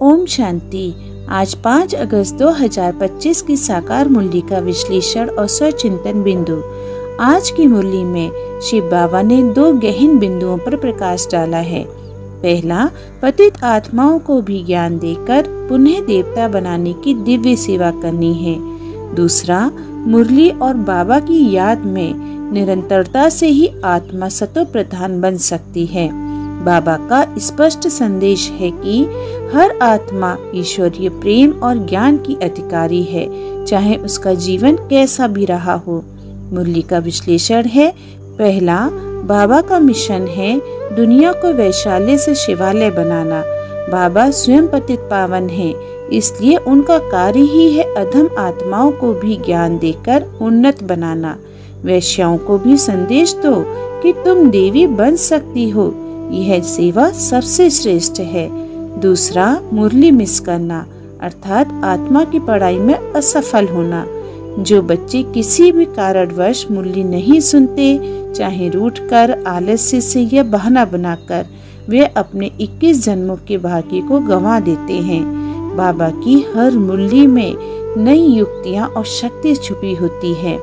ओम शांति। आज 5 अगस्त 2025 की साकार मुरली का विश्लेषण और स्वचिंतन बिंदु। आज की मुरली में शिव बाबा ने 2 गहन बिंदुओं पर प्रकाश डाला है। पहला, पतित आत्माओं को भी ज्ञान देकर पुनः देवता बनाने की दिव्य सेवा करनी है। दूसरा, मुरली और बाबा की याद में निरंतरता से ही आत्मा सतो प्रधान बन सकती है। बाबा का स्पष्ट संदेश है कि हर आत्मा ईश्वरीय प्रेम और ज्ञान की अधिकारी है, चाहे उसका जीवन कैसा भी रहा हो। मुरली का विश्लेषण है। पहला, बाबा का मिशन है दुनिया को वैशाल्य से शिवालय बनाना। बाबा स्वयं पतित पावन है, इसलिए उनका कार्य ही है अधम आत्माओं को भी ज्ञान देकर उन्नत बनाना। वैश्याओं को भी संदेश दो कि तुम देवी बन सकती हो, यह सेवा सबसे श्रेष्ठ है। दूसरा, मुरली मिस करना अर्थात आत्मा की पढ़ाई में असफल होना। जो बच्चे किसी भी कारणवश मुरली नहीं सुनते, चाहे रूठकर, आलस्य से या बहाना बनाकर, वे अपने 21 जन्मों के भाग्य को गंवा देते हैं। बाबा की हर मुरली में नई युक्तियाँ और शक्ति छुपी होती है।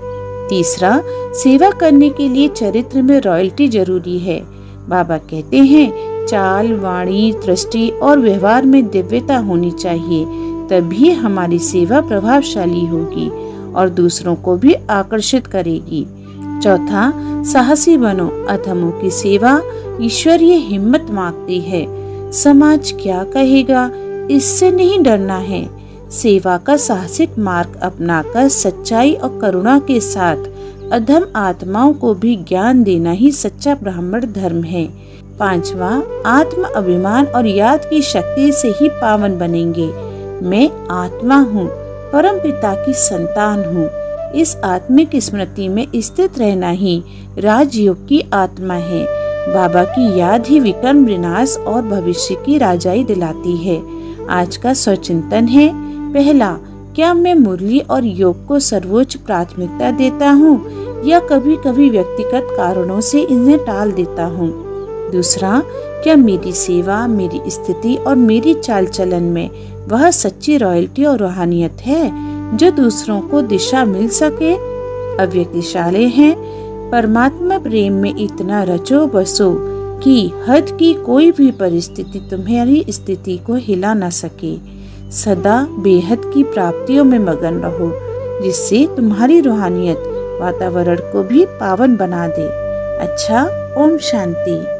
तीसरा, सेवा करने के लिए चरित्र में रॉयल्टी जरूरी है। बाबा कहते हैं चाल, वाणी, दृष्टि और व्यवहार में दिव्यता होनी चाहिए, तभी हमारी सेवा प्रभावशाली होगी और दूसरों को भी आकर्षित करेगी। चौथा, साहसी बनो। अधमों की सेवा ईश्वरीय हिम्मत मांगती है। समाज क्या कहेगा, इससे नहीं डरना है। सेवा का साहसिक मार्ग अपनाकर सच्चाई और करुणा के साथ अधम आत्माओं को भी ज्ञान देना ही सच्चा ब्राह्मण धर्म है। पांचवा, आत्म अभिमान और याद की शक्ति से ही पावन बनेंगे। मैं आत्मा हूँ, परम पिता की संतान हूँ। इस आत्मिक स्मृति में स्थित रहना ही राजयोग की आत्मा है। बाबा की याद ही विकर्म विनाश और भविष्य की राजाई दिलाती है। आज का स्वचिंतन है। पहला, क्या मैं मुरली और योग को सर्वोच्च प्राथमिकता देता हूँ या कभी कभी व्यक्तिगत कारणों से इन्हें टाल देता हूँ? दूसरा, क्या मेरी सेवा, मेरी स्थिति और मेरी चाल चलन में वह सच्ची रॉयल्टी और रूहानियत है जो दूसरों को दिशा मिल सके? अव्यक्तिशाली हैं, परमात्मा प्रेम में इतना रचो बसो कि हद की कोई भी परिस्थिति तुम्हारी स्थिति को हिला न सके। सदा बेहद की प्राप्तियों में मगन रहो, जिससे तुम्हारी रूहानियत वातावरण को भी पावन बना दे। अच्छा, ओम शांति।